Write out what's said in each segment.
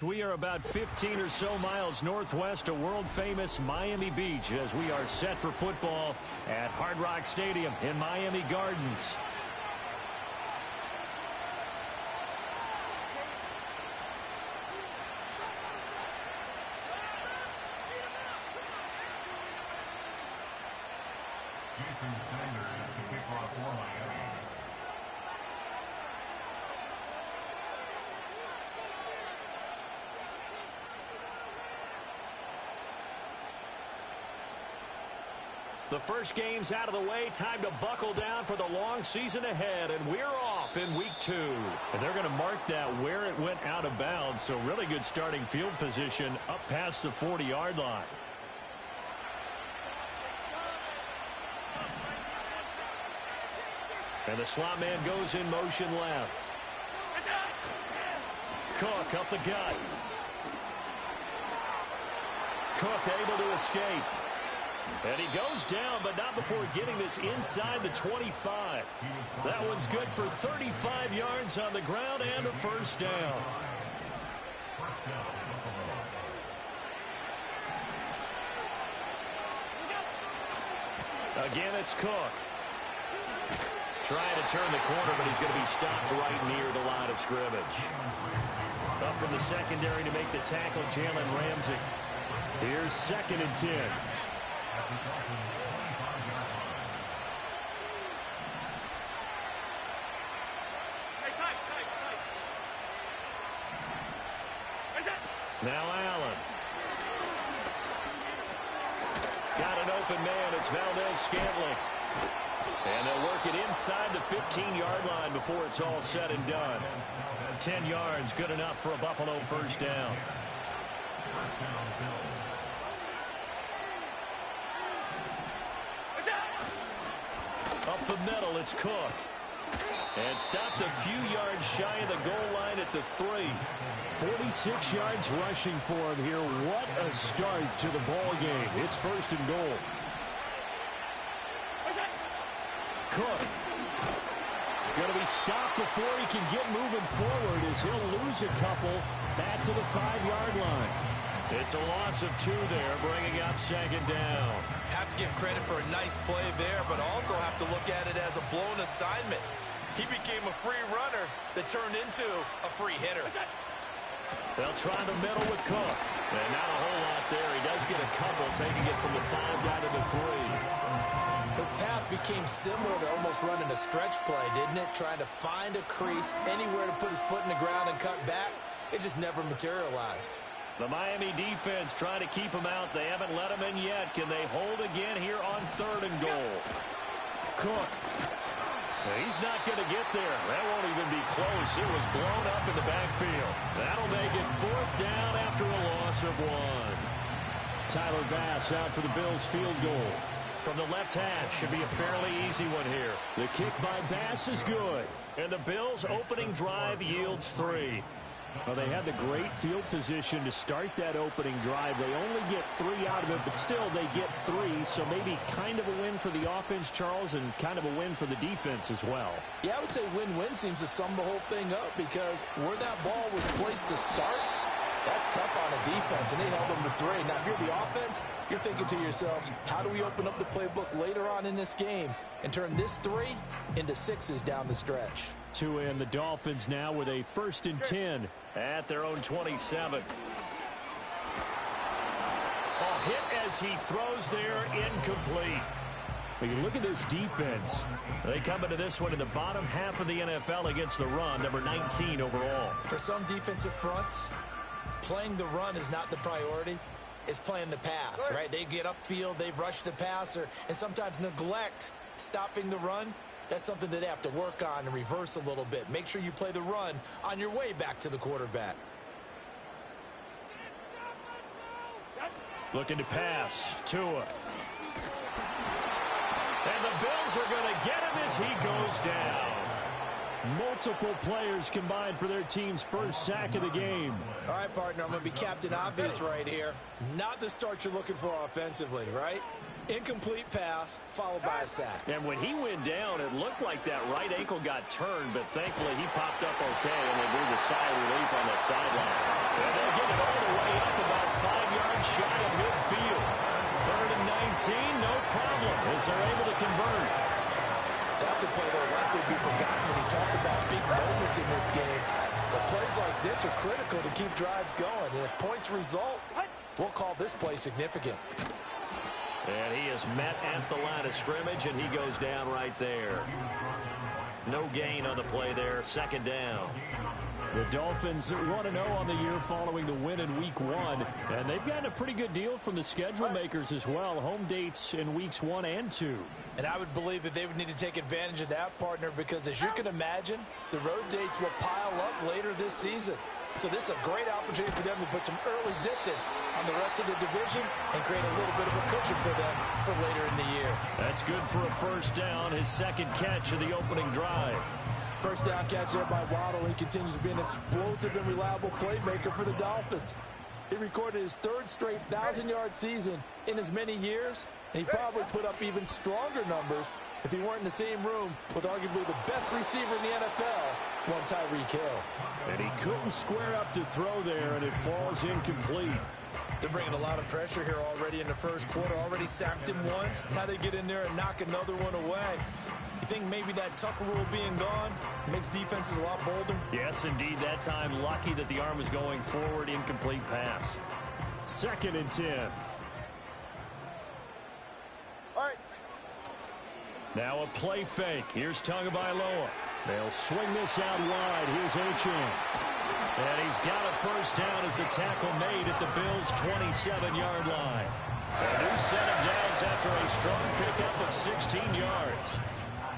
We are about 15 or so miles northwest of world-famous Miami Beach as we are set for football at Hard Rock Stadium in Miami Gardens. Jason Sanders, the kickoff for Miami. The first game's out of the way. Time to buckle down for the long season ahead, and we're off in week 2. And they're going to mark that where it went out of bounds, so really good starting field position up past the 40-yard line. And the slot man goes in motion left. Cook up the gut. Cook able to escape. And he goes down, but not before getting this inside the 25. That one's good for 35 yards on the ground and a first down. Again, it's Cook. Trying to turn the corner, but he's going to be stopped right near the line of scrimmage. Up from the secondary to make the tackle, Jalen Ramsey. Here's 2nd and 10. Now Allen. Got an open man. It's Valdez-Scantling. And they'll work it inside the 15-yard line before it's all said and done. 10 yards, good enough for a Buffalo first down. Up the middle, it's Cook. And stopped a few yards shy of the goal line at the 3. 46 yards rushing for him here. What a start to the ball game. It's 1st and goal. Cook. Going to be stopped before he can get moving forward as he'll lose a couple back to the 5-yard line. It's a loss of 2 there, bringing up 2nd down. Have to give credit for a nice play there, but also have to look at it as a blown assignment. He became a free runner that turned into a free hitter. They'll try the middle with Cook. And not a whole lot there. He does get a couple, taking it from the 5 down to the 3. His path became similar to almost running a stretch play, didn't it? Trying to find a crease, anywhere to put his foot in the ground and cut back. It just never materialized. The Miami defense trying to keep him out. They haven't let him in yet. Can they hold again here on 3rd and goal? Cook. He's not going to get there. That won't even be close. It was blown up in the backfield. That'll make it 4th down after a loss of 1. Tyler Bass out for the Bills field goal. From the left hash, should be a fairly easy one here. The kick by Bass is good. And the Bills' opening drive yields 3. Well, they had the great field position to start that opening drive. They only get 3 out of it, but still they get 3. So maybe kind of a win for the offense, Charles, and kind of a win for the defense as well. Yeah, I would say win-win seems to sum the whole thing up because where that ball was placed to start, that's tough on a defense, and they held them to 3. Now, if you're the offense, you're thinking to yourselves, how do we open up the playbook later on in this game and turn this 3 into 6s down the stretch? To end the Dolphins now with a 1st and 10 at their own 27. A hit as he throws there, incomplete. When you look at this defense, they come into this one in the bottom half of the NFL against the run, number 19 overall. For some defensive fronts, playing the run is not the priority. It's playing the pass, right? They get upfield, they rush the passer, and sometimes neglect stopping the run. That's something that they have to work on and reverse a little bit. Make sure you play the run on your way back to the quarterback. Looking to pass. Tua. And the Bills are going to get him as he goes down. Multiple players combined for their team's first sack of the game. All right, partner, I'm going to be Captain Obvious right here. Not the start you're looking for offensively, right? Incomplete pass, followed by a sack. And when he went down, it looked like that right ankle got turned, but thankfully he popped up okay, and they breathed a sigh of relief on that sideline. And they'll get it all the way up about 5 yards shy of midfield. 3rd and 19, no problem, as they're able to convert. That's a play that will likely be forgotten when you talk about big moments in this game. But plays like this are critical to keep drives going. And if points result, we'll call this play significant. And he is met at the line of scrimmage, and he goes down right there. No gain on the play there, 2nd down. The Dolphins 1-0 on the year following the win in Week 1. And they've gotten a pretty good deal from the schedule makers as well. Home dates in Weeks 1 and 2. And I would believe that they would need to take advantage of that, partner, because as you can imagine, the road dates will pile up later this season. So this is a great opportunity for them to put some early distance on the rest of the division and create a little bit of a cushion for them for later in the year. That's good for a 1st down, his 2nd catch of the opening drive. 1st down catch there by Waddle. He continues to be an explosive and reliable playmaker for the Dolphins. He recorded his 3rd straight 1,000-yard season in as many years, and he probably put up even stronger numbers if he weren't in the same room with arguably the best receiver in the NFL, one Tyreek Hill. And he couldn't square up to throw there, and it falls incomplete. They're bringing a lot of pressure here already in the 1st quarter. Already sacked him once. Now they get in there and knock another one away. You think maybe that Tucker rule being gone makes defenses a lot bolder? Yes, indeed. That time, lucky that the arm was going forward. Incomplete pass. 2nd and 10. All right. Now a play fake. Here's Tagovailoa. They'll swing this out wide. Here's Achane. And he's got a 1st down as the tackle made at the Bills' 27-yard line. A new set of downs after a strong pickup of 16 yards.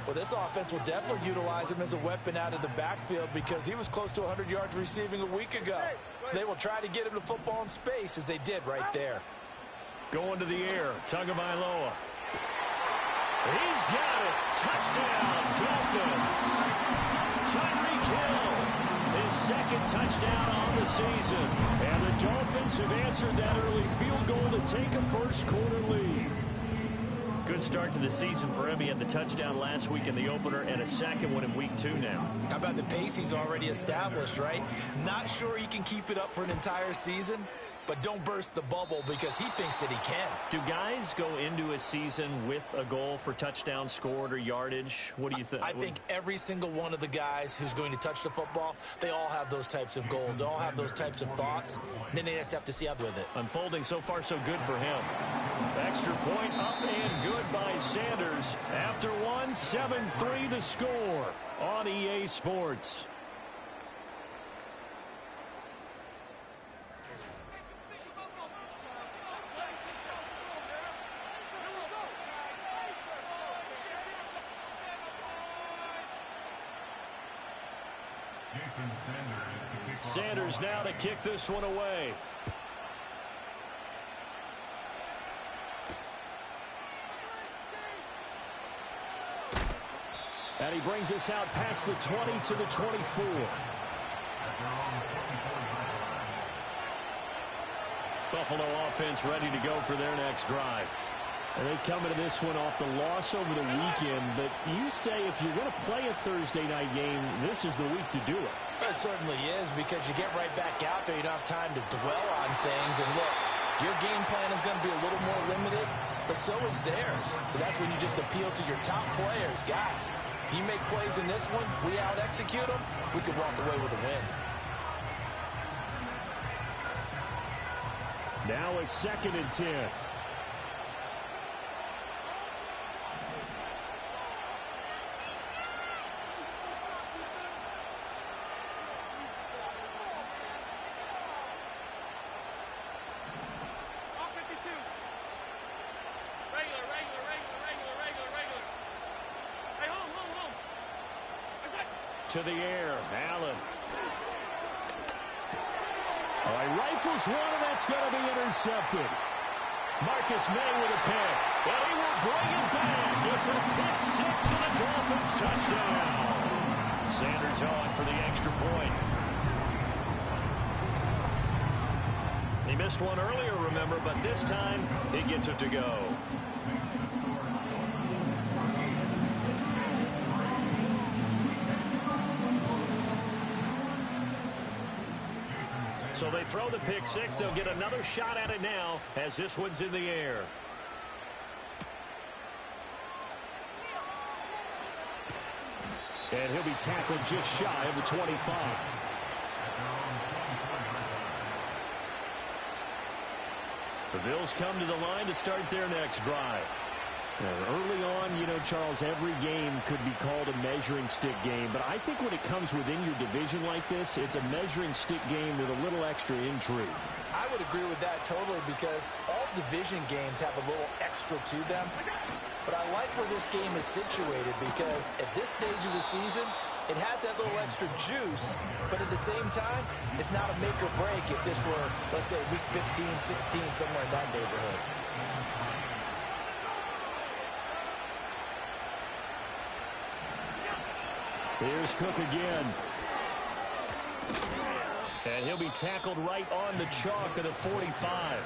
Well, this offense will definitely utilize him as a weapon out of the backfield because he was close to 100 yards receiving a week ago. So they will try to get him the football in space as they did right there. Going to the air, Tagovailoa. He's got it. Touchdown, Dolphins. Tyreek Hill, his 2nd touchdown on the season. And the Dolphins have answered that early field goal to take a 1st quarter lead. Good start to the season for him. He had the touchdown last week in the opener and a 2nd one in Week 2 now. How about the pace he's already established, right? Not sure he can keep it up for an entire season, but don't burst the bubble because he thinks that he can. Do guys go into a season with a goal for touchdown scored or yardage? What do you think? I think every single one of the guys who's going to touch the football, they all have those types of goals. They all have those types of thoughts. And then they just have to see out with it. Unfolding so far so good for him. Extra point up and good by Sanders. After one, 7-3 the score on EA Sports. Sanders now to kick this one away. And he brings us out past the 20 to the 24. Buffalo offense ready to go for their next drive. And they come into this one off the loss over the weekend. But you say if you're going to play a Thursday night game, this is the week to do it. It certainly is because you get right back out there. You don't have time to dwell on things. And look, your game plan is going to be a little more limited, but so is theirs. So that's when you just appeal to your top players. Guys, you make plays in this one, we out-execute them, we could walk away with a win. Now a 2nd and 10. To the air, Allen. All right, rifles one, and that's going to be intercepted. Marcus May with a pick. And he will bring it back. It's a pick six and a Dolphins touchdown. Sanders on for the extra point. He missed one earlier, remember, but this time he gets it to go. So they throw the pick six. They'll get another shot at it now as this one's in the air. And he'll be tackled just shy of the 25. The Bills come to the line to start their next drive. Early on, you know, Charles, every game could be called a measuring stick game. But I think when it comes within your division like this, it's a measuring stick game with a little extra intrigue. I would agree with that totally because all division games have a little extra to them. But I like where this game is situated because at this stage of the season, it has that little extra juice, but at the same time, it's not a make or break if this were, let's say, week 15, 16, somewhere in that neighborhood. Here's Cook again. And he'll be tackled right on the chalk of the 45.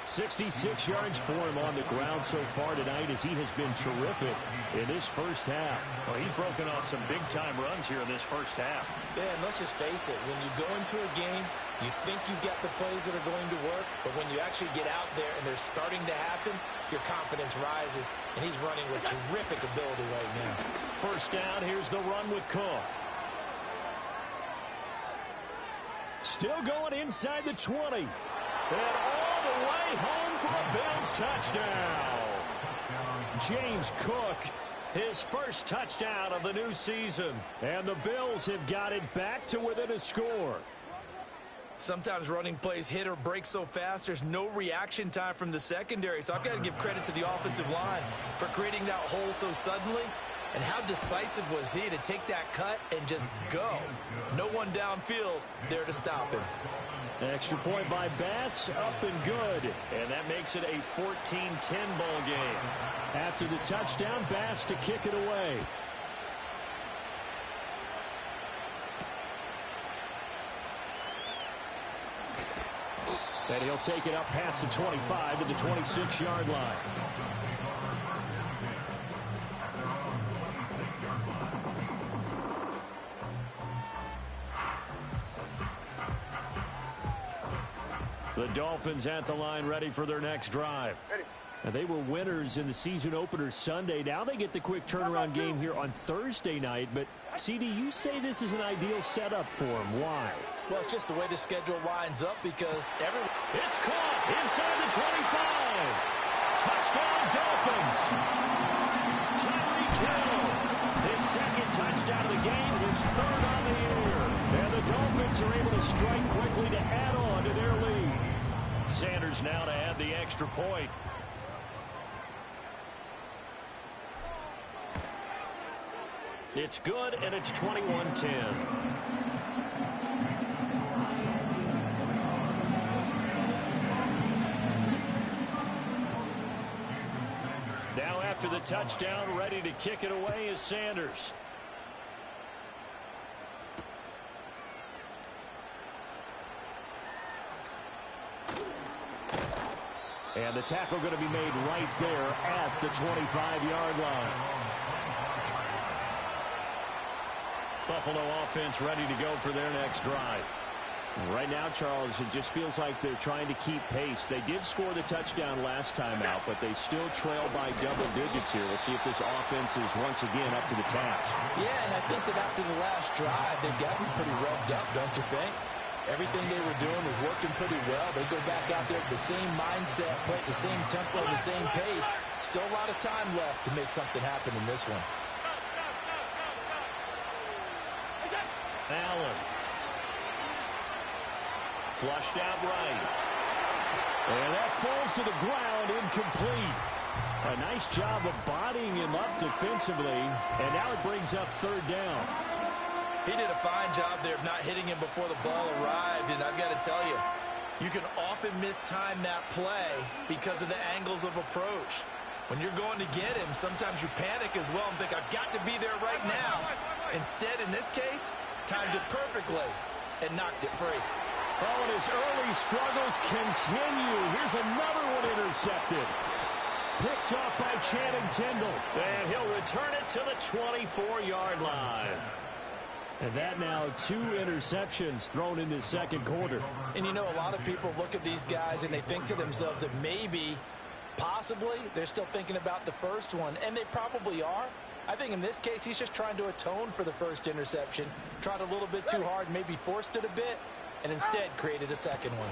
66 yards for him on the ground so far tonight as he has been terrific in this first half. Well, he's broken off some big-time runs here in this first half. Yeah, and let's just face it. When you go into a game, you think you get the plays that are going to work, but when you actually get out there and they're starting to happen, your confidence rises, and he's running with terrific ability right now. First down, here's the run with Cook. Still going inside the 20. And all the way home for a Bills touchdown. James Cook, his first touchdown of the new season. And the Bills have got it back to within a score. Sometimes running plays hit or break so fast, there's no reaction time from the secondary. So I've got to give credit to the offensive line for creating that hole so suddenly. And how decisive was he to take that cut and just go? No one downfield there to stop him. Extra point by Bass, up and good. And that makes it a 14-10 ball game. After the touchdown, Bass to kick it away. And he'll take it up past the 25 to the 26-yard line. The Dolphins at the line ready for their next drive. And they were winners in the season opener Sunday. Now they get the quick turnaround game here on Thursday night. But, CD, you say this is an ideal setup for them. Why? Well, it's just the way the schedule lines up because everyone... It's caught inside the 25. Touchdown, Dolphins. Tyreek Hill. His second touchdown of the game, his third on the year. And the Dolphins are able to strike quickly to add on to their lead. Sanders now to add the extra point. It's good, and it's 21-10. Now after the touchdown, ready to kick it away is Sanders. And the tackle going to be made right there at the 25-yard line. Buffalo offense ready to go for their next drive. Right now, Charles, it just feels like they're trying to keep pace. They did score the touchdown last time out, but they still trail by double digits here. We'll see if this offense is once again up to the task. Yeah, and I think that after the last drive, they've got to be pretty revved up, don't you think? Everything they were doing was working pretty well. They go back out there with the same mindset, play at the same tempo, the same pace. Still a lot of time left to make something happen in this one. Allen. Flushed out right. And that falls to the ground, incomplete. A nice job of bodying him up defensively. And now it brings up third down. He did a fine job there of not hitting him before the ball arrived. And I've got to tell you, you can often mistime that play because of the angles of approach. When you're going to get him, sometimes you panic as well and think, I've got to be there right now. Instead, in this case, timed it perfectly and knocked it free. Oh, and his early struggles continue. Here's another one intercepted. Picked off by Channing Tindall. And he'll return it to the 24-yard line. And that now 2 interceptions thrown in this second quarter. And you know, a lot of people look at these guys and they think to themselves that maybe, possibly, they're still thinking about the first one, and they probably are. I think in this case, he's just trying to atone for the first interception, tried a little bit too hard, maybe forced it a bit, and instead created a second one.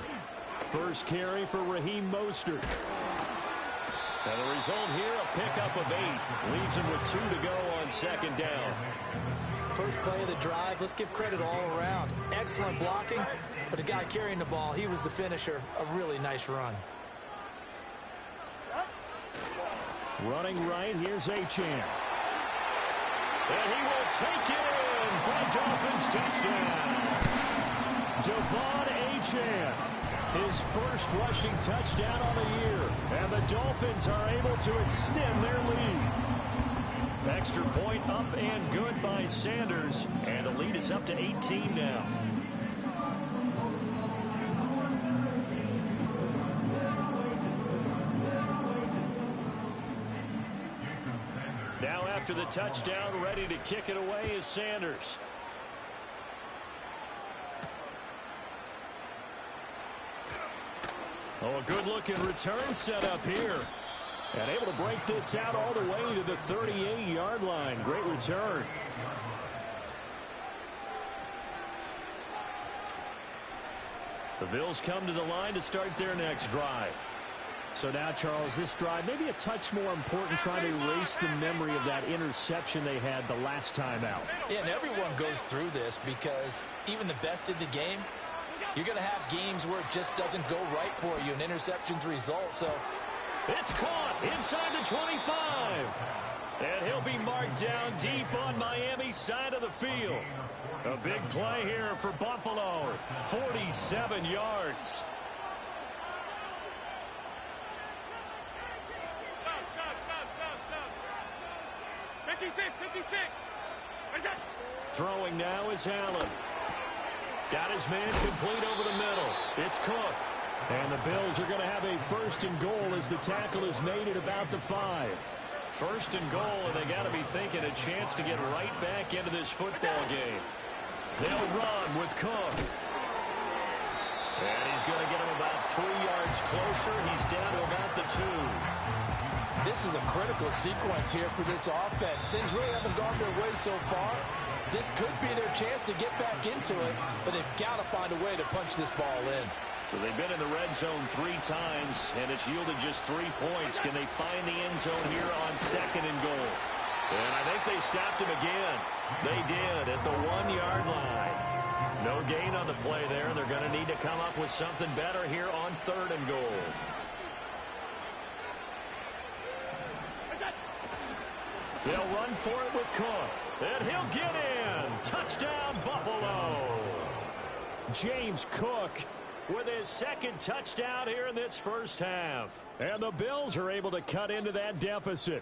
First carry for Raheem Mostert. And the result here, a pickup of 8. Leaves him with 2 to go on second down. First play of the drive, let's give credit all around. Excellent blocking, but the guy carrying the ball, he was the finisher. A really nice run. Running right, here's Achane. And he will take it in for a Dolphins touchdown. Devon Achane, his first rushing touchdown on the year. And the Dolphins are able to extend their lead. Extra point up and good by Sanders. And the lead is up to 18 now. Now after the touchdown, ready to kick it away is Sanders. Oh, a good-looking return set up here. And able to break this out all the way to the 38-yard line. Great return. The Bills come to the line to start their next drive. So now, Charles, this drive maybe a touch more important, trying to erase the memory of that interception they had the last time out. Yeah, and everyone goes through this because even the best in the game, you're going to have games where it just doesn't go right for you, and interceptions result. So it's caught inside the 25. And he'll be marked down deep on Miami's side of the field. A big play here for Buffalo. 47 yards. Throwing now is Allen. Got his man complete over the middle. It's Cook. And the Bills are going to have a first and goal as the tackle is made at about the 5. First and goal, and they got to be thinking a chance to get right back into this football game. They'll run with Cook. And he's going to get him about 3 yards closer. He's down to about the 2. This is a critical sequence here for this offense. Things really haven't gone their way so far. This could be their chance to get back into it, but they've got to find a way to punch this ball in. So they've been in the red zone 3 times, and it's yielded just 3 points. Can they find the end zone here on second and goal? And I think they stopped him again. They did at the 1-yard line. No gain on the play there. They're going to need to come up with something better here on third and goal. They'll run for it with Cook. And he'll get in. Touchdown, Buffalo. James Cook with his second touchdown here in this first half. And the Bills are able to cut into that deficit.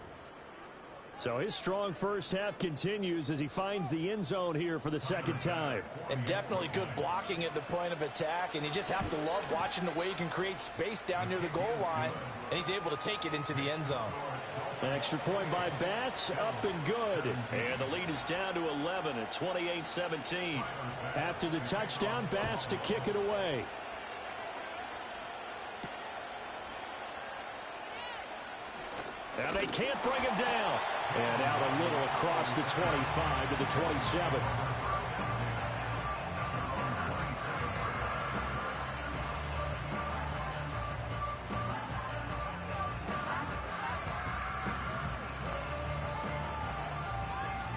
So his strong first half continues as he finds the end zone here for the second time. And definitely good blocking at the point of attack. And you just have to love watching the way he can create space down near the goal line. And he's able to take it into the end zone. An extra point by Bass, up and good. And the lead is down to 11 at 28-17. After the touchdown, Bass to kick it away. And they can't bring him down. And out a little across the 25 to the 27.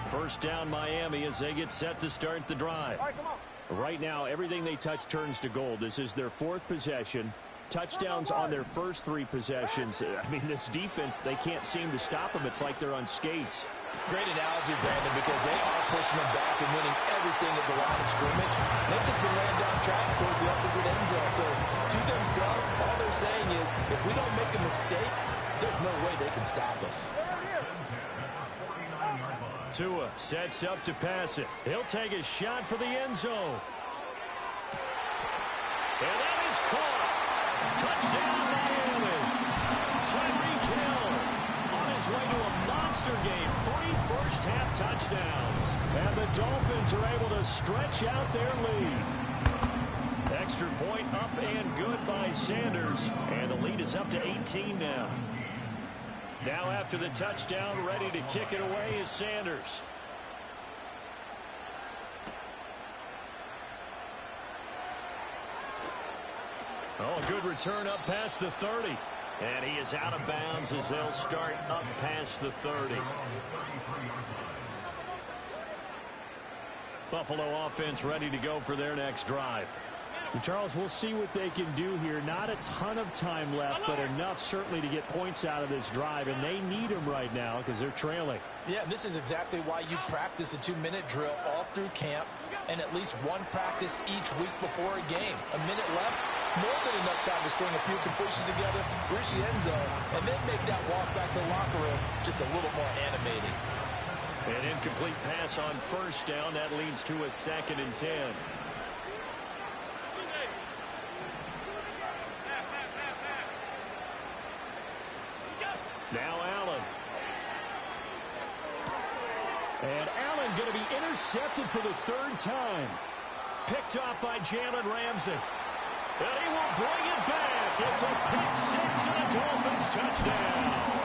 First down Miami as they get set to start the drive. All right, come on. Right now, everything they touch turns to gold. This is their 4th possession. Touchdowns on their first 3 possessions. I mean, this defense, they can't seem to stop them. It's like they're on skates. Great analogy, Brandon, because they are pushing them back and winning everything at the line of scrimmage. They've just been laying down tracks towards the opposite end zone. So to themselves, all they're saying is, if we don't make a mistake, there's no way they can stop us. Tua sets up to pass it. He'll take a shot for the end zone. And that is caught. Touchdown, Miami. Tyreek Hill on his way to a monster game. 3 first-half touchdowns. And the Dolphins are able to stretch out their lead. Extra point up and good by Sanders. And the lead is up to 18 now. Now after the touchdown, ready to kick it away is Sanders. Oh, a good return up past the 30. And he is out of bounds as they'll start up past the 30. Buffalo offense ready to go for their next drive. And Charles, we'll see what they can do here. Not a ton of time left, but enough certainly to get points out of this drive, and they need them right now because they're trailing. Yeah, this is exactly why you practice a 2-minute drill all through camp and at least one practice each week before a game. A minute left, more than enough time to string a few completions together, reach the end zone, and then make that walk back to the locker room just a little more animated. An incomplete pass on first down. That leads to a 2nd and 10. Now Allen. And Allen going to be intercepted for the 3rd time. Picked off by Jalen Ramsey. And he will bring it back. It's a pick 6 and a Dolphins touchdown.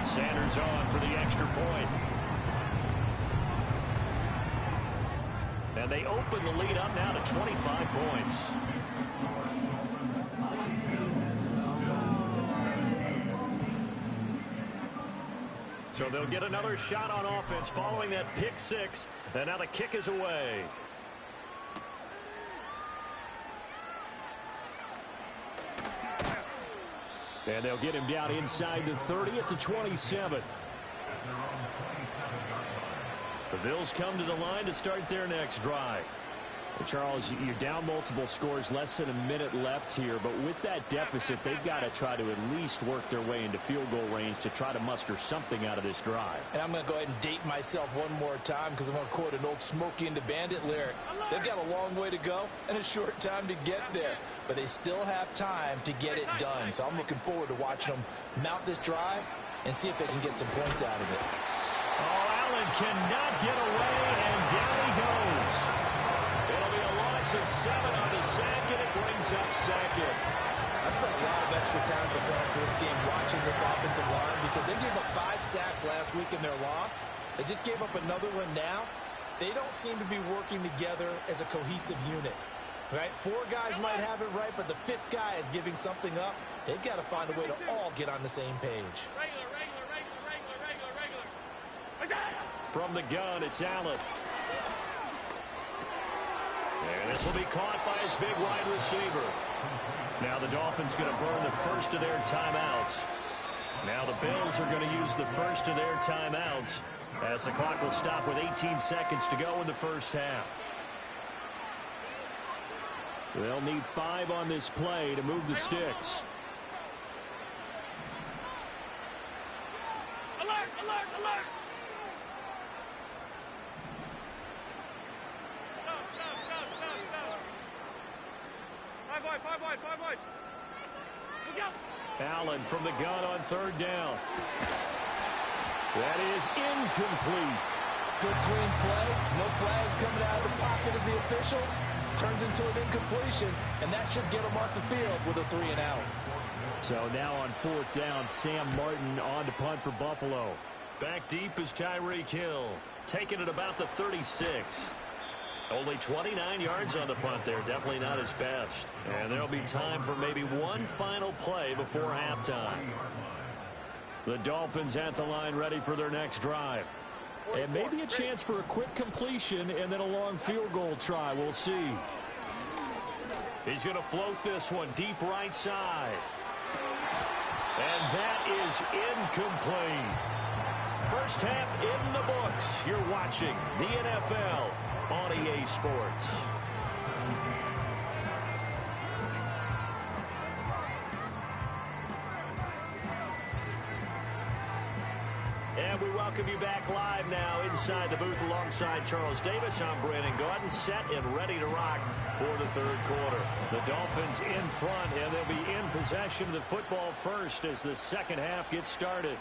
Sanders on for the extra point. And they open the lead up now to 25 points. So they'll get another shot on offense following that pick 6. And now the kick is away. And they'll get him down inside the 30 at the 27. The Bills come to the line to start their next drive. Well, Charles, you're down multiple scores, less than a minute left here, but with that deficit, they've got to try to at least work their way into field goal range to try to muster something out of this drive. And I'm going to go ahead and date myself one more time because I'm going to quote an old Smokey and the Bandit lyric. They've got a long way to go and a short time to get there, but they still have time to get it done. So I'm looking forward to watching them mount this drive and see if they can get some points out of it. Oh, Allen cannot get away, and down he goes. It'll be a loss of 7 on the sack, and it brings up 2nd. I spent a lot of extra time preparing for this game watching this offensive line because they gave up 5 sacks last week in their loss. They just gave up another one now. They don't seem to be working together as a cohesive unit. Right? 4 guys might have it right, but the 5th guy is giving something up. They've got to find a way to all get on the same page. From the gun, it's Allen. And this will be caught by his big wide receiver. Now the Dolphins going to burn the first of their timeouts. Now the Bills are going to use the first of their timeouts as the clock will stop with 18 seconds to go in the first half. They'll need 5 on this play to move the sticks. Alert, alert, alert! Five wide. Look out! Allen from the gun on 3rd down. That is incomplete. Good clean play. No flags coming out of the pocket of the officials. Turns into an incompletion, and that should get them off the field with a 3 and out. So now on 4th down, Sam Martin on to punt for Buffalo. Back deep is Tyreek Hill, taking it about the 36. Only 29 yards on the punt there. Definitely not his best. And there'll be time for maybe one final play before halftime. The Dolphins at the line ready for their next drive. And maybe a chance for a quick completion and then a long field goal try. We'll see. He's going to float this one deep right side. And that is incomplete. First half in the books. You're watching the NFL on EA Sports. And we welcome you back live now inside the booth alongside Charles Davis. I'm Brandon Gaudin, set and ready to rock for the 3rd quarter. The Dolphins in front, and they'll be in possession of the football first as the 2nd half gets started.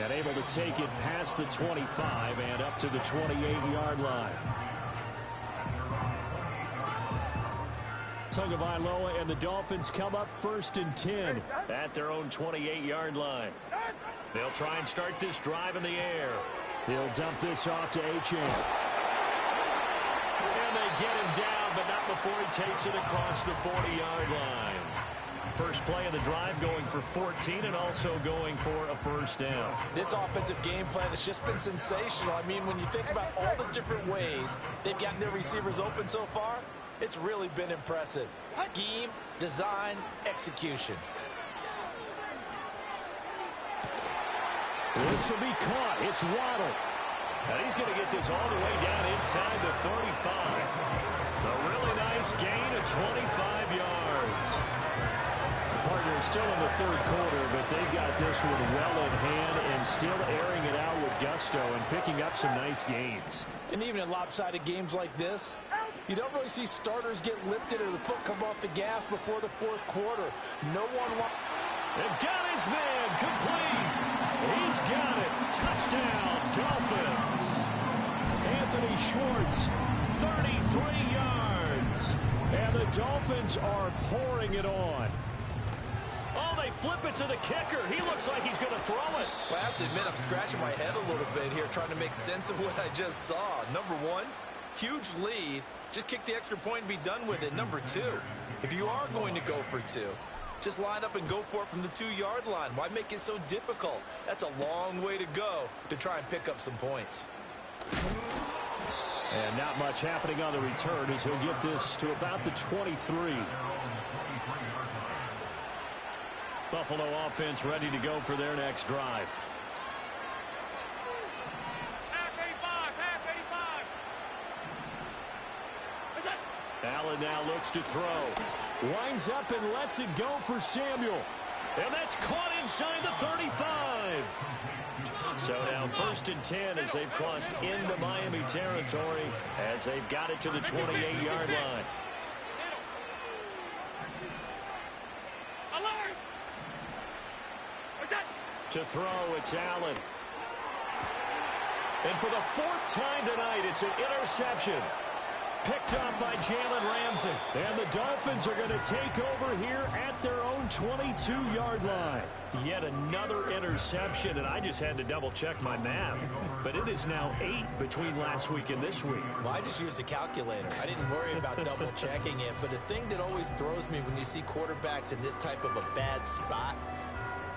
And able to take it past the 25 and up to the 28-yard line. Tagovailoa and the Dolphins come up 1st and 10 at their own 28-yard line. They'll try and start this drive in the air. He'll dump this off to Achane. And they get him down, but not before he takes it across the 40-yard line. First play of the drive going for 14 and also going for a first down. This offensive game plan has just been sensational. I mean, when you think about all the different ways they've gotten their receivers open so far, it's really been impressive. Scheme, design, execution. This will be caught. It's Waddle. And he's going to get this all the way down inside the 35. A really nice gain of 25 yards. Partner still in the third quarter, but they've got this one well in hand and still airing it out with gusto and picking up some nice gains. And even in lopsided games like this, you don't really see starters get lifted or the foot come off the gas before the fourth quarter. No one wants... They've got his man complete. He's got it. Touchdown, Dolphins. Anthony Schwartz, 33 yards. And the Dolphins are pouring it on. Oh, they flip it to the kicker. He looks like he's going to throw it. Well, I have to admit, I'm scratching my head a little bit here trying to make sense of what I just saw. Number one, huge lead. Just kick the extra point and be done with it. Number two, if you are going to go for two, just line up and go for it from the 2-yard line. Why make it so difficult? That's a long way to go to try and pick up some points. And not much happening on the return as he'll get this to about the 23. Buffalo offense ready to go for their next drive. Allen now looks to throw. Winds up and lets it go for Samuel. And that's caught inside the 35. So now 1st and 10 as they've crossed into Miami territory as they've got it to the 28-yard line. To throw, it's Allen. And for the 4th time tonight, it's an interception. Picked up by Jalen Ramsey. And the Dolphins are going to take over here at their own 22-yard line. Yet another interception, and I just had to double-check my math. But it is now 8 between last week and this week. Well, I just used a calculator. I didn't worry about double-checking it. But the thing that always throws me when you see quarterbacks in this type of a bad spot,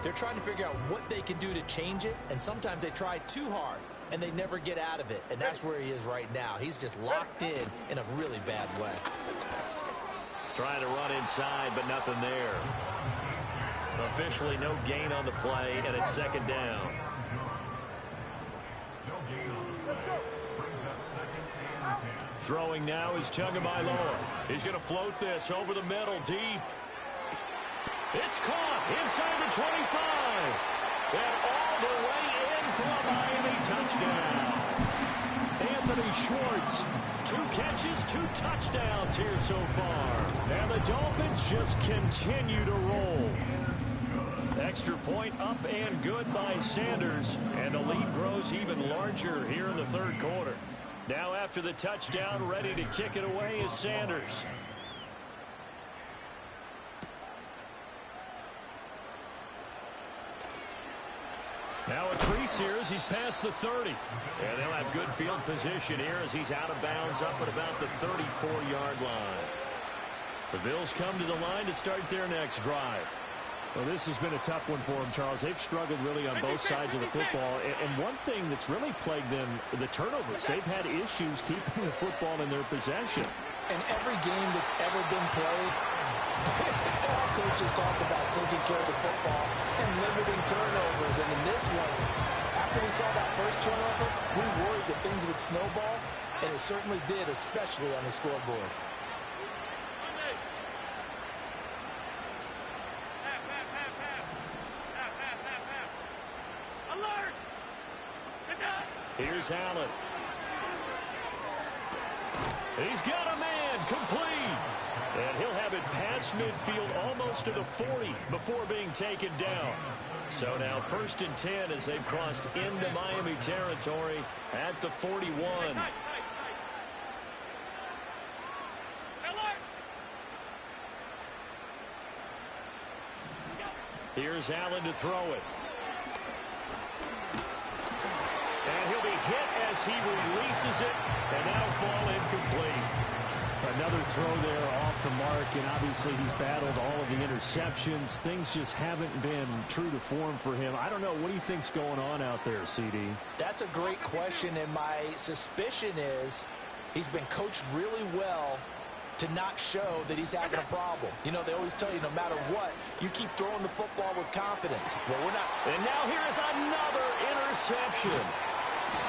they're trying to figure out what they can do to change it, and sometimes they try too hard, and they never get out of it, and that's where he is right now. He's just locked in a really bad way. Trying to run inside, but nothing there. Officially no gain on the play, and it's 2nd down. Throwing now is Tagovailoa. He's going to float this over the middle, deep. It's caught inside the 25. And all the way in for a Miami touchdown. Anthony Schwartz. 2 catches, 2 touchdowns here so far. And the Dolphins just continue to roll. Extra point up and good by Sanders. And the lead grows even larger here in the 3rd quarter. Now after the touchdown, ready to kick it away is Sanders. Now a crease here as he's past the 30. And they'll have good field position here as he's out of bounds up at about the 34-yard line. The Bills come to the line to start their next drive. Well, this has been a tough one for them, Charles. They've struggled really on both sides of the football. And one thing that's really plagued them, the turnovers. They've had issues keeping the football in their possession. In every game that's ever been played, all coaches talk about taking care of the football and limiting turnovers. And in this one, after we saw that first turnover, we worried that things would snowball, and it certainly did, especially on the scoreboard. Here's Allen. He's got a man complete. And he'll have it past across midfield almost to the 40 before being taken down. So now 1st and 10 as they've crossed into Miami territory at the 41. Here's Allen to throw it. And he'll be hit as he releases it, and that'll fall incomplete. Another throw there off the mark, and obviously he's battled all of the interceptions. Things just haven't been true to form for him. I don't know. What do you think's going on out there, CD? That's a great question, and my suspicion is he's been coached really well to not show that he's having a problem. You know, they always tell you no matter what, you keep throwing the football with confidence. Well, we're not. And now here is another interception.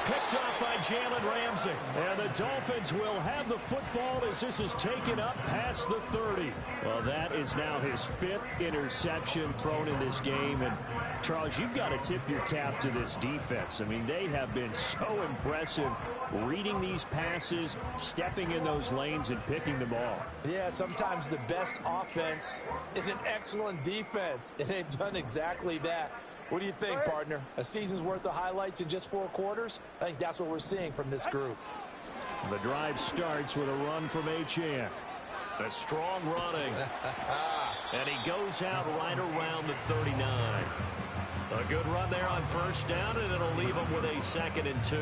Picked up by Jalen Ramsey. And the Dolphins will have the football as this is taken up past the 30. Well, that is now his 5th interception thrown in this game. And, Charles, you've got to tip your cap to this defense. I mean, they have been so impressive reading these passes, stepping in those lanes, and picking them off. Yeah, sometimes the best offense is an excellent defense, and they've done exactly that. What do you think, partner? A season's worth of highlights in just 4 quarters? I think that's what we're seeing from this group. The drive starts with a run from Achane. A strong running. And he goes out right around the 39. A good run there on 1st down, and it'll leave him with a 2nd and 2.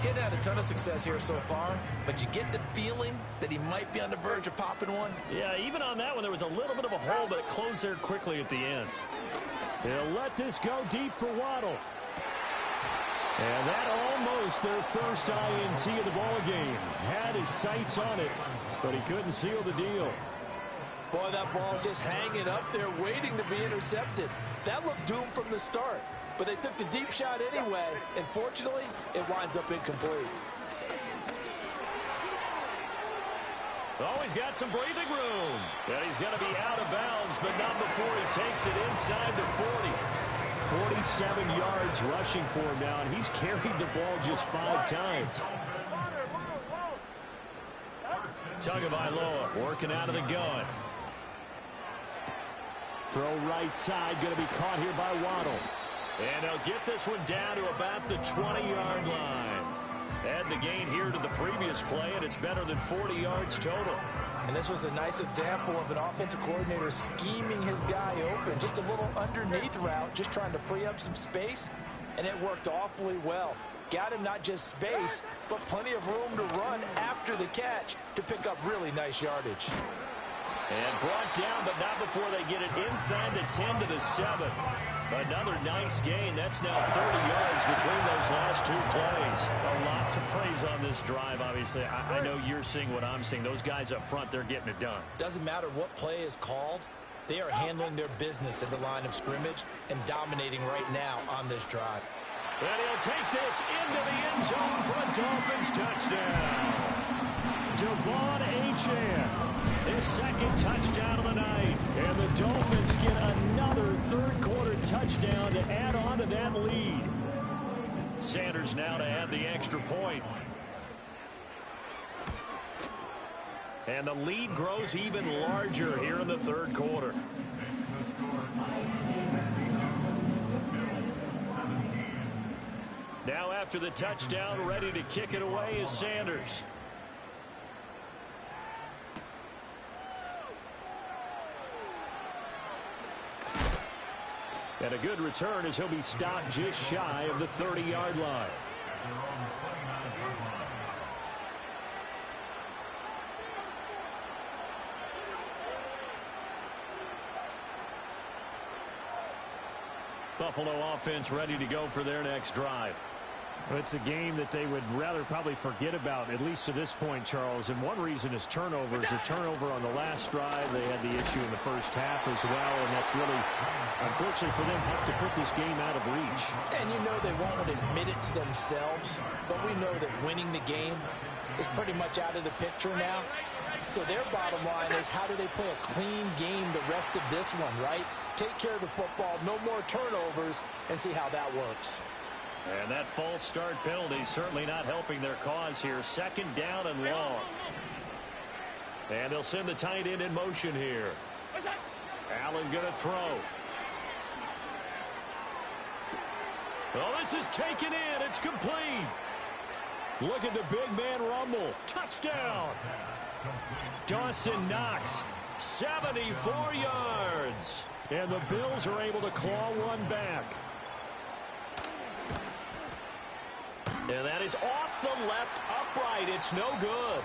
He hadn't had a ton of success here so far, but you get the feeling that he might be on the verge of popping one. Yeah, even on that one, there was a little bit of a hole, but it closed there quickly at the end. They'll let this go deep for Waddle. And that almost their first INT of the ball game. Had his sights on it, but he couldn't seal the deal. Boy, that ball's just hanging up there waiting to be intercepted. That looked doomed from the start, but they took the deep shot anyway, and fortunately, it winds up incomplete. Oh, he's got some breathing room. And he's going to be out of bounds, but not before he takes it inside the 40. 47 yards rushing for him now, and he's carried the ball just 5 times. Tagovailoa working out of the gun. Throw right side, going to be caught here by Waddle. And they'll get this one down to about the 20-yard line. Add the gain here to the previous play, and it's better than 40 yards total. And this was a nice example of an offensive coordinator scheming his guy open. Just a little underneath route, just trying to free up some space, and it worked awfully well. Got him not just space, but plenty of room to run after the catch to pick up really nice yardage. And brought down, but not before they get it inside the 10 to the 7. Another nice gain. That's now 30 yards between those last 2 plays. A lot to praise on this drive, obviously. I know you're seeing what I'm seeing. Those guys up front, they're getting it done. Doesn't matter what play is called. They are handling their business at the line of scrimmage and dominating right now on this drive. And he'll take this into the end zone for a Dolphins touchdown. Devon Achane. His 2nd touchdown of the night. And the Dolphins get another 3rd quarter touchdown to add on to that lead. Sanders now to add the extra point. And the lead grows even larger here in the 3rd quarter. Now after the touchdown, ready to kick it away is Sanders. And a good return as he'll be stopped just shy of the 30-yard line. Buffalo offense ready to go for their next drive. Well, it's a game that they would rather probably forget about, at least to this point, Charles. And one reason is turnovers. A turnover on the last drive. They had the issue in the first half as well. And that's really, unfortunately for them, have to put this game out of reach. And you know they won't admit it to themselves, but we know that winning the game is pretty much out of the picture now. So their bottom line is, how do they play a clean game the rest of this one, right? Take care of the football, no more turnovers, and see how that works. And that false start penalty certainly not helping their cause here. 2nd down and long. And they'll send the tight end in motion here. Allen going to throw. Oh, this is taken in. It's complete. Look at the big man rumble. Touchdown. Dawson Knox, 74 yards. And the Bills are able to claw one back. And that is off the left upright. It's no good.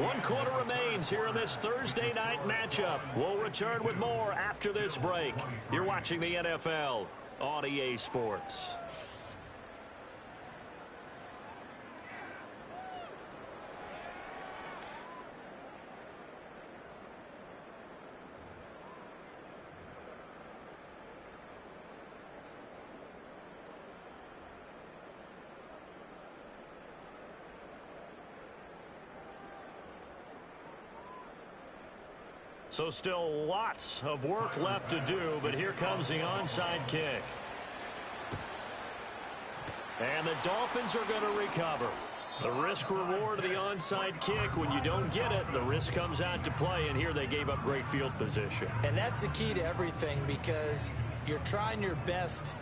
1 quarter remains here in this Thursday night matchup. We'll return with more after this break. You're watching the NFL on EA Sports. So still lots of work left to do, but here comes the onside kick. And the Dolphins are going to recover. The risk-reward of the onside kick, when you don't get it, the risk comes out to play, and here they gave up great field position. And that's the key to everything, because you're trying your best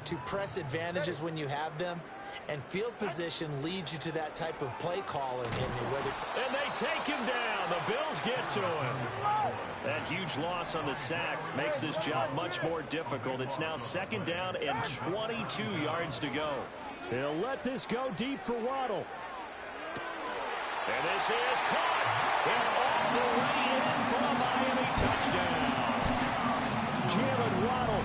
to press advantages when you have them, and field position leads you to that type of play calling. And they take him down. The Bills get to him. That huge loss on the sack makes this job much more difficult. It's now 2nd down and 22 yards to go. They'll let this go deep for Waddle. And this is caught. And all the way in for a Miami touchdown. Jalen Waddle,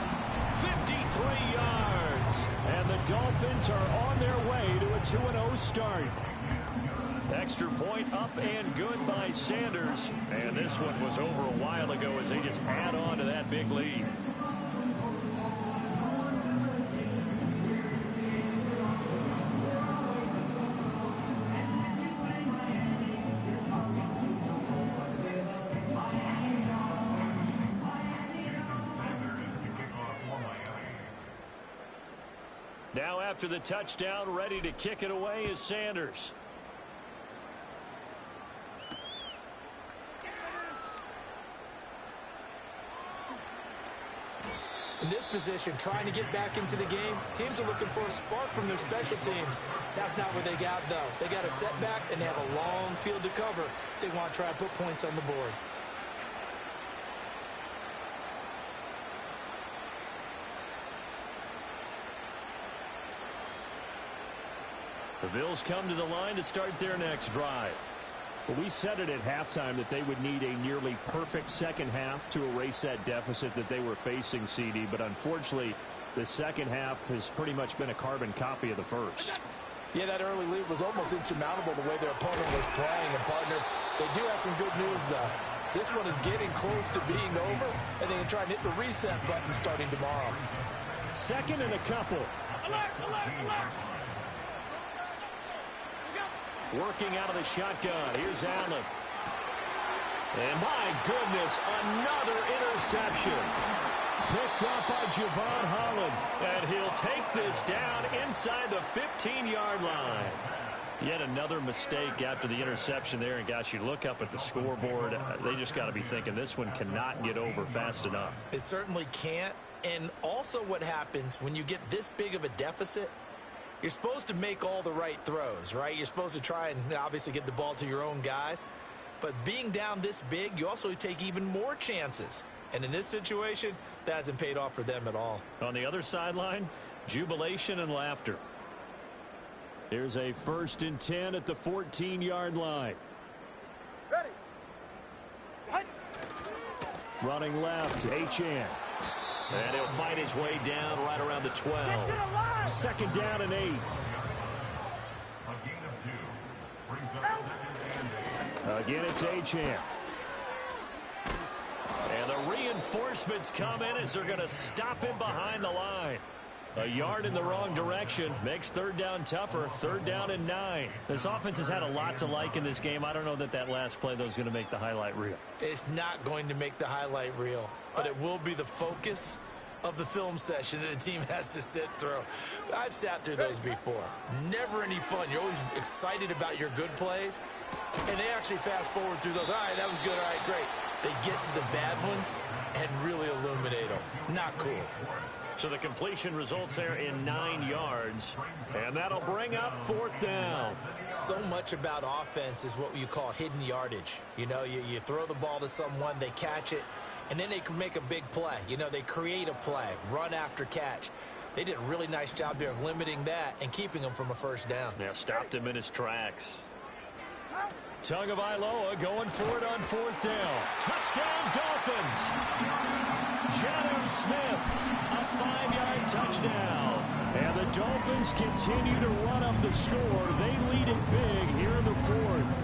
53 yards. and the Dolphins are on their way to a 2-0 start. Extra point up and good by Sanders. And this one was over a while ago as they just add on to that big lead. Now after the touchdown, ready to kick it away is Sanders. In this position, trying to get back into the game, teams are looking for a spark from their special teams. That's not what they got, though. They got a setback, and they have a long field to cover if they want to try and put points on the board. The Bills come to the line to start their next drive. Well, we said it at halftime that they would need a nearly perfect second half to erase that deficit that they were facing, CD. But unfortunately, the second half has pretty much been a carbon copy of the first. Yeah, that early lead was almost insurmountable the way their opponent was playing. And, partner, they do have some good news, though. This one is getting close to being over, and they can try and hit the reset button starting tomorrow. Second and a couple. Alert, alert, alert. Working out of the shotgun. Here's Allen. And my goodness, another interception. Picked up by Javon Holland. And he'll take this down inside the 15-yard line. Yet another mistake after the interception there. And, gosh, you look up at the scoreboard. They just got to be thinking this one cannot get over fast enough. It certainly can't. And also what happens when you get this big of a deficit, you're supposed to make all the right throws, right? You're supposed to try and obviously get the ball to your own guys. But being down this big, you also take even more chances. And in this situation, that hasn't paid off for them at all. On the other sideline, jubilation and laughter. Here's a 1st and 10 at the 14-yard line. Ready. Hut. Running left, Achane. And he'll fight his way down right around the 12. Get to the line. 2nd down and 8. A gain of 2. Brings up 2nd and 8. Again, it's Achane. And the reinforcements come in as they're going to stop him behind the line. A yard in the wrong direction makes 3rd down tougher. 3rd down and 9. This offense has had a lot to like in this game. I don't know that last play, though, is going to make the highlight reel. It's not going to make the highlight reel, but it will be the focus of the film session that the team has to sit through. I've sat through those before. Never any fun. You're always excited about your good plays, and they actually fast forward through those. All right, that was good. All right, great. They get to the bad ones and really illuminate them. Not cool. So the completion results there in 9 yards, and that'll bring up 4th down. So much about offense is what you call hidden yardage. You know, you throw the ball to someone, they catch it, and then they can make a big play. You know, they create a play, run after catch. They did a really nice job there of limiting that and keeping him from a first down. Yeah, stopped him in his tracks. Tagovailoa going for it on 4th down. Touchdown, Dolphins. Jonnu Smith, a 5-yard touchdown. And the Dolphins continue to run up the score. They lead it big here in the 4th.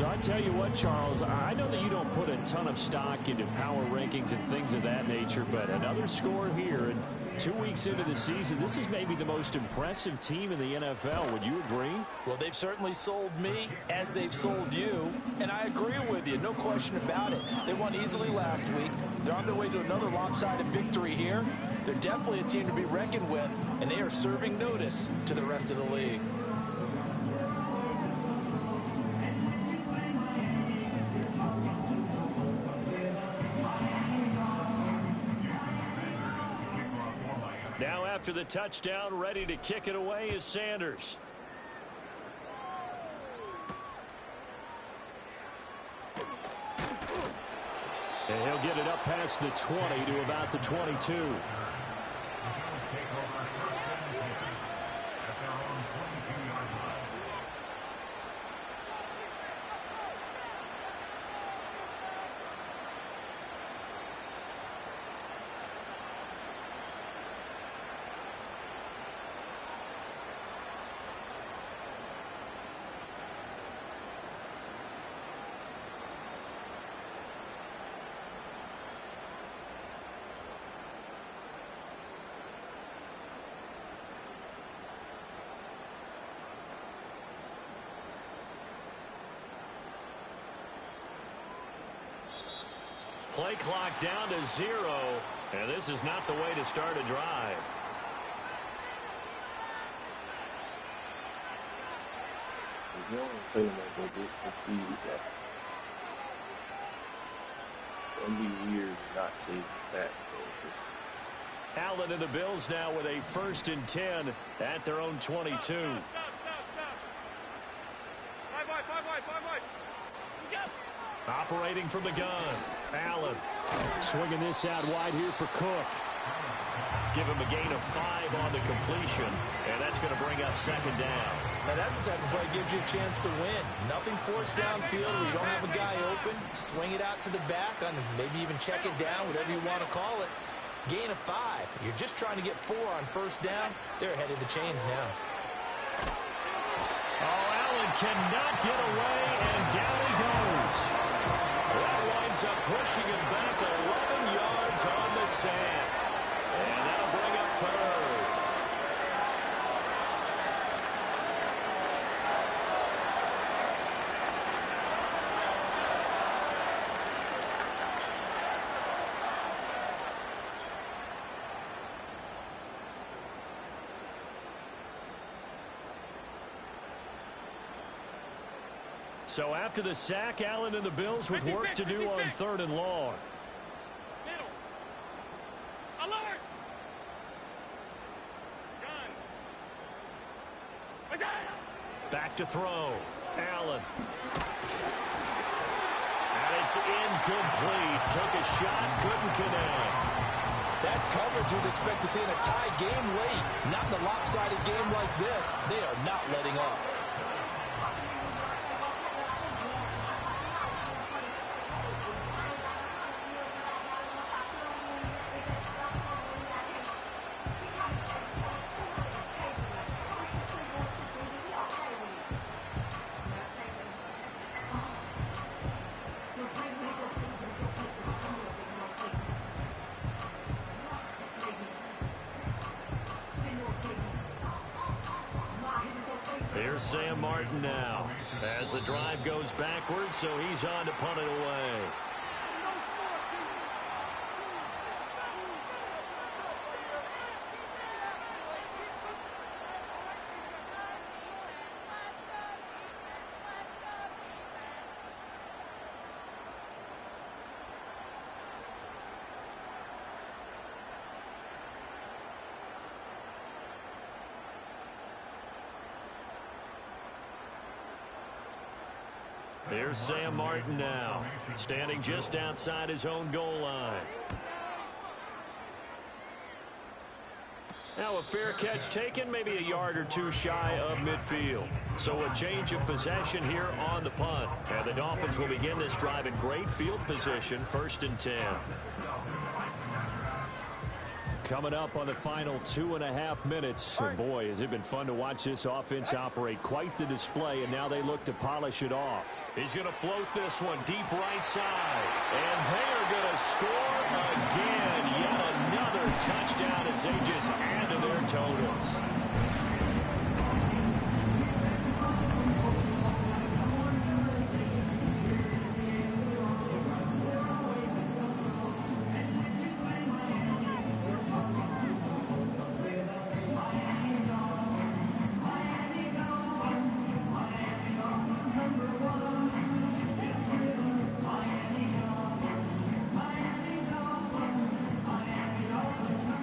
I tell you what, Charles, I know that you don't put a ton of stock into power rankings and things of that nature, but another score here, and 2 weeks into the season, this is maybe the most impressive team in the NFL. Would you agree? Well, they've certainly sold me as they've sold you, and I agree with you, no question about it. They won easily last week. They're on their way to another lopsided victory here. They're definitely a team to be reckoned with, and they are serving notice to the rest of the league. Now after the touchdown, ready to kick it away is Sanders. And he'll get it up past the 20 to about the 22. Play clock down to 0, and this is not the way to start a drive. You don't play them like they just concede that. It'll be weird not saving tax, though. Just... Allen and the Bills now with a 1st and 10 at their own 22. Stop. 5 wide. Operating from the gun. Allen Swinging this out wide here for Cook. give him a gain of 5 on the completion, and that's going to bring up 2nd down. Now that's the type of play that gives you a chance to win. Nothing forced downfield where you don't have a guy open. Swing it out to the back, on maybe even check it down, whatever you want to call it. Gain of 5. You're just trying to get 4 on 1st down. They're ahead of the chains now. Oh, Allen cannot get away, and down he goes. That winds up pushing him back 11 yards on the sack. And that'll bring up 3rd. So after the sack, Allen and the Bills with work to do on 3rd and long. Middle. Alert. Gun. Back to throw. Allen. And it's incomplete. Took a shot, couldn't connect. That's coverage you'd expect to see in a tie game late. Not in a lopsided game like this. They are not letting up. Here's Sam Martin now as the drive goes backwards, so he's on to punt it away. Here's Sam Martin now, standing just outside his own goal line. Now a fair catch taken, maybe a yard or two shy of midfield. So a change of possession here on the punt. And the Dolphins will begin this drive in great field position, 1st and 10. Coming up on the final 2.5 minutes. And boy, has it been fun to watch this offense operate. Quite the display, and now they look to polish it off. He's going to float this one deep right side. And they are going to score again. Yet another touchdown as they just add to their totals.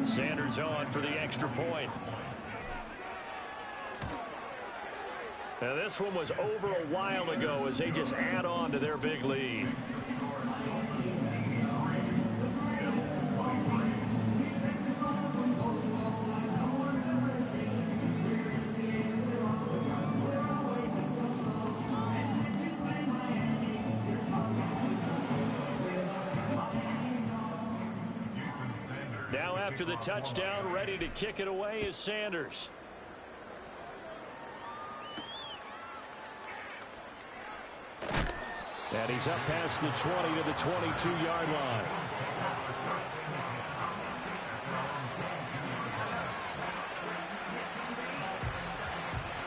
Sanders on for the extra point. Now this one was over a while ago as they just add on to their big lead. After the touchdown, ready to kick it away is Sanders. And he's up past the 20 to the 22-yard line.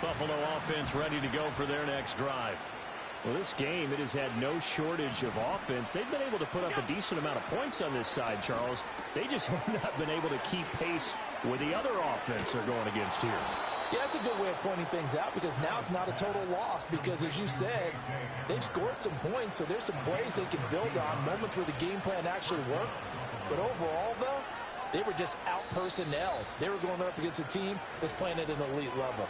Buffalo offense ready to go for their next drive. Well, this game, it has had no shortage of offense. They've been able to put up a decent amount of points on this side, Charles. They just have not been able to keep pace with the other offense they're going against here. Yeah, that's a good way of pointing things out because now it's not a total loss because, as you said, they've scored some points, so there's some plays they can build on, moments where the game plan actually worked. But overall, though, they were just out-personnel. They were going up against a team that's playing at an elite level.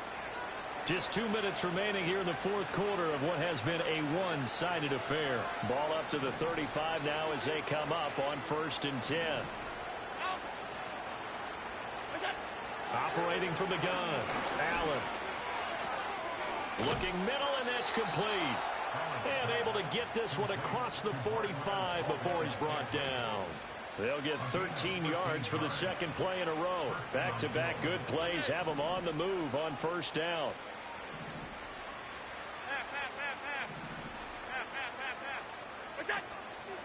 Just 2 minutes remaining here in the 4th quarter of what has been a one-sided affair. Ball up to the 35 now as they come up on 1st and 10. Operating from the gun, Allen. Looking middle, and that's complete. And able to get this one across the 45 before he's brought down. They'll get 13 yards for the second play in a row. Back-to-back good plays have them on the move on 1st down.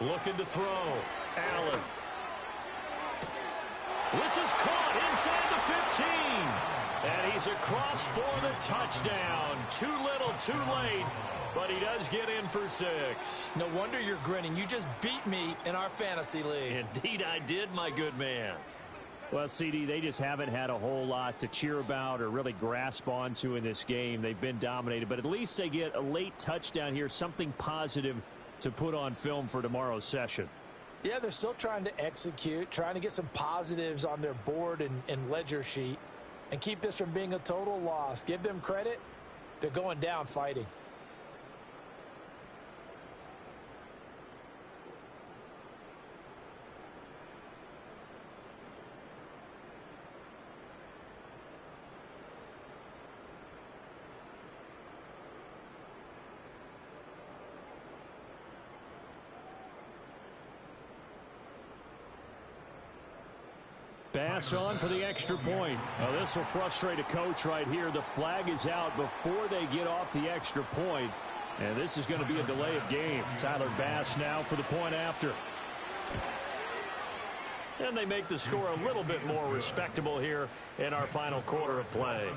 Looking to throw. Allen. This is caught inside the 15. And he's across for the touchdown. Too little, too late. But he does get in for 6. No wonder you're grinning. You just beat me in our fantasy league. Indeed I did, my good man. Well, CD, they just haven't had a whole lot to cheer about or really grasp onto in this game. They've been dominated, but at least they get a late touchdown here, something positive to put on film for tomorrow's session. Yeah, they're still trying to execute, trying to get some positives on their board and ledger sheet and keep this from being a total loss. Give them credit. They're going down fighting. Bass on for the extra point. Now this will frustrate a coach right here. The flag is out before they get off the extra point. And this is going to be a delay of game. Tyler Bass now for the point after. And they make the score a little bit more respectable here in our final quarter of play.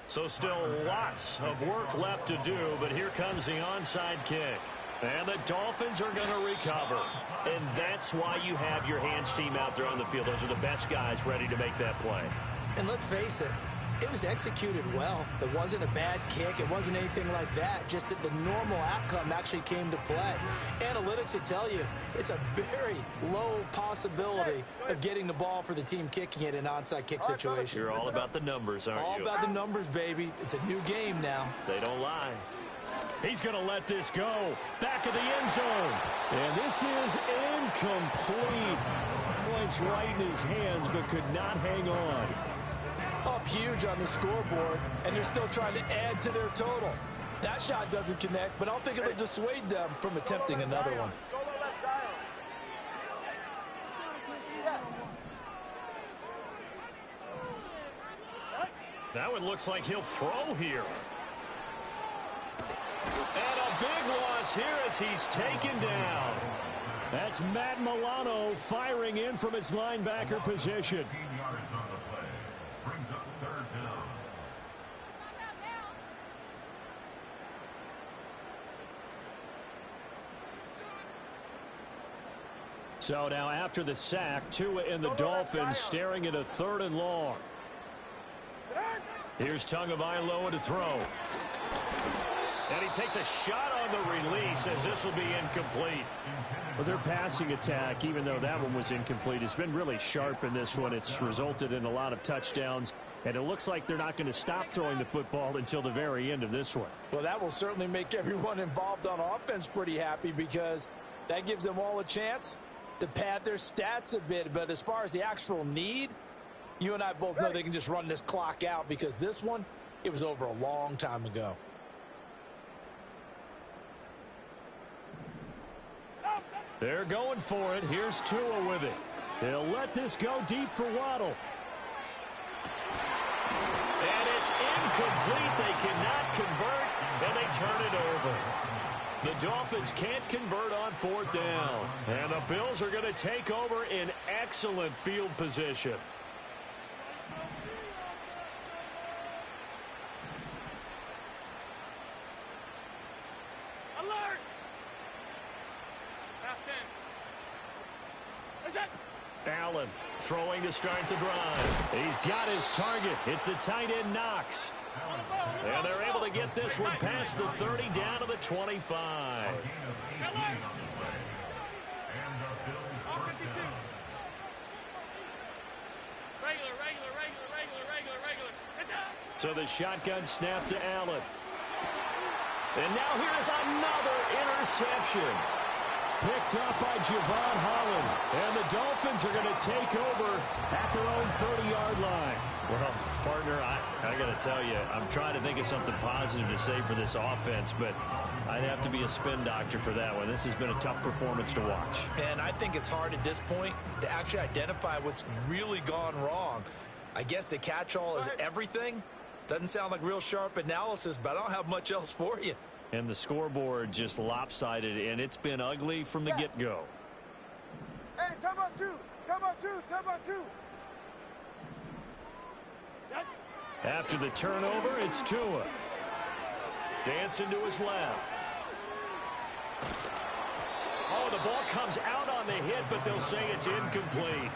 So still lots of work left to do, but here comes the onside kick. And the Dolphins are going to recover. And that's why you have your hands team out there on the field. Those are the best guys ready to make that play. And let's face it, It was executed well. It wasn't a bad kick. It wasn't anything like that. Just that the normal outcome actually came to play. Analytics will tell you it's a very low possibility of getting the ball for the team kicking it in an onside kick situation. You're all about the numbers, aren't All you? about the numbers, baby. It's a new game now. They don't lie. He's going to let this go. Back of the end zone. And this is incomplete. Points right in his hands, but could not hang on. Up huge on the scoreboard, and they're still trying to add to their total. That shot doesn't connect, but I don't think it'll dissuade them from attempting another one. That one looks like he'll throw here. And a big loss here as he's taken down. That's Matt Milano firing in from his linebacker position. 15 yards on the play. Brings up third down. So now after the sack, Tua and the Dolphins staring at a 3rd and long. Here's Tagovailoa to throw. And he takes a shot on the release as this will be incomplete. Well, their passing attack, even though that one was incomplete, has been really sharp in this one. It's resulted in a lot of touchdowns, and it looks like they're not going to stop throwing the football until the very end of this one. Well, that will certainly make everyone involved on offense pretty happy because that gives them all a chance to pad their stats a bit. But as far as the actual need, you and I both know they can just run this clock out because this one, it was over a long time ago. They're going for it. Here's Tua with it. They'll let this go deep for Waddle. And it's incomplete. They cannot convert, and they turn it over. The Dolphins can't convert on 4th down. And the Bills are going to take over in excellent field position. Alert! Half 10. Is it? Allen throwing to start the drive. He's got his target. It's the tight end Knox. And they're able to get this one past the 30 down to the 25. Gain of 18 on the play. And the Bills All first 52. down. Regular. It's out. So the shotgun snap to Allen. And now here's another interception. Picked up by Javon Holland. And the Dolphins are going to take over at their own 30-yard line. Well, partner, I got to tell you, I'm trying to think of something positive to say for this offense, but I'd have to be a spin doctor for that one. This has been a tough performance to watch. And I think it's hard at this point to actually identify what's really gone wrong. I guess the catch-all is everything. Doesn't sound like real sharp analysis, but I don't have much else for you. And the scoreboard just lopsided, and it's been ugly from the get-go. Hey, time out two. After the turnover, it's Tua. Dancing to his left. Oh, the ball comes out on the hit, but they'll say it's incomplete.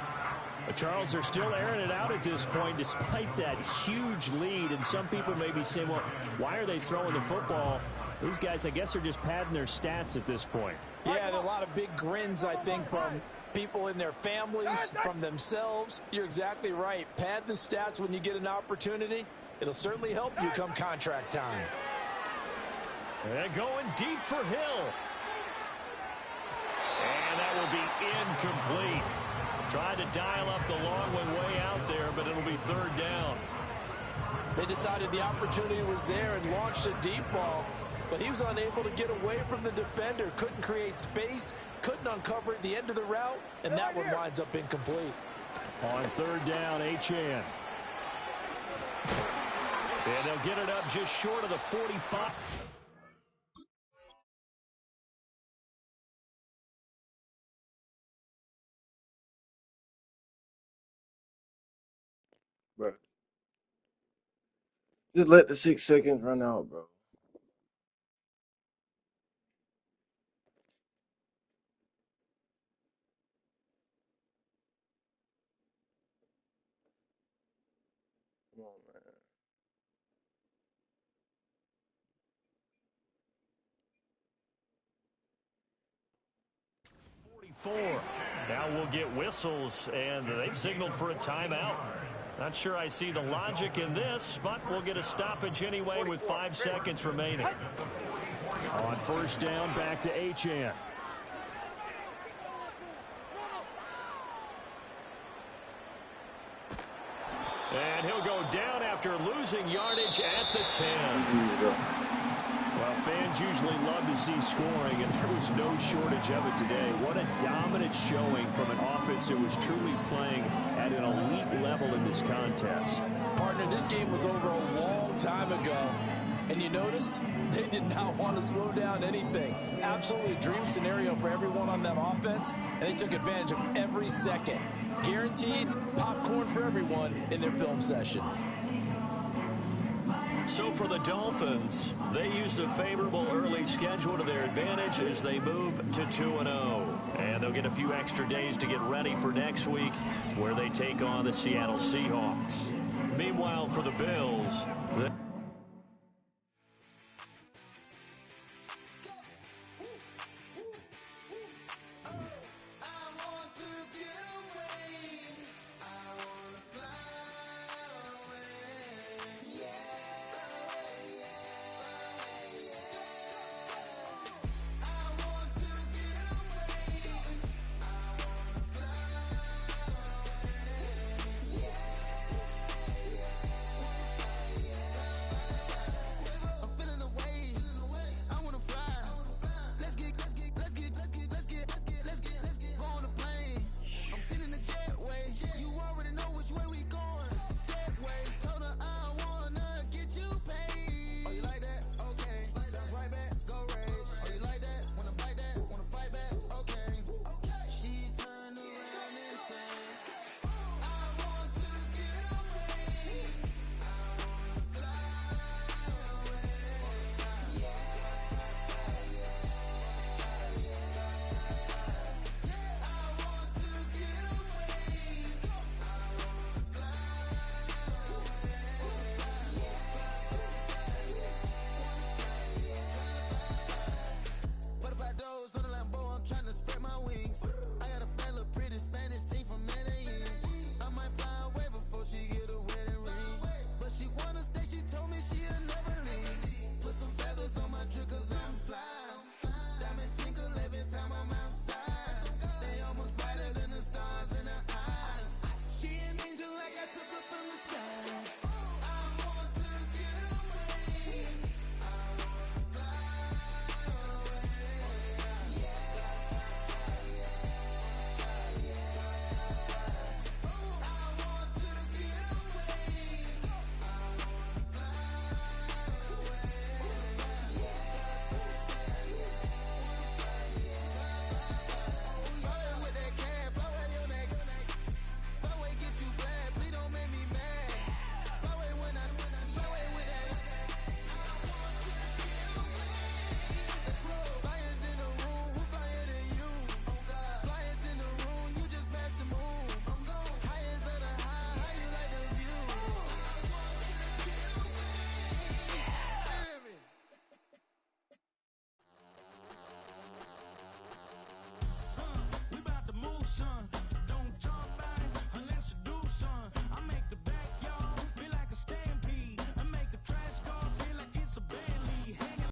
Charles, they're still airing it out at this point despite that huge lead. And some people may be saying, well, why are they throwing the football? These guys, I guess, are just padding their stats at this point. Yeah, there are a lot of big grins, I think, from people in their families, from themselves. You're exactly right. Pad the stats when you get an opportunity. It'll certainly help you come contract time. And going deep for Hill. And that will be incomplete. Tried to dial up the long way out there, but it'll be 3rd down. They decided the opportunity was there and launched a deep ball, but he was unable to get away from the defender, couldn't create space, couldn't uncover at the end of the route, and that one winds up incomplete. On 3rd down, Achane. And they'll get it up just short of the 45. Bro. Just let the 6 seconds run out, bro. Come on, man. 4. Now we'll get whistles, and they've signaled for a timeout. Not sure I see the logic in this, but we'll get a stoppage anyway with 5 seconds remaining. On first down, back to Achane. And he'll go down after losing yardage at the 10. Well, fans usually love to see scoring, and there was no shortage of it today. What a dominant showing from an offense that was truly playing at an elite level in this contest. Partner, this game was over a long time ago. And you noticed they did not want to slow down anything. Absolutely a dream scenario for everyone on that offense, and they took advantage of every second. Guaranteed popcorn for everyone in their film session. So for the Dolphins, they used a favorable early schedule to their advantage as they move to 2-0. And they'll get a few extra days to get ready for next week, where they take on the Seattle Seahawks. Meanwhile, for the Bills,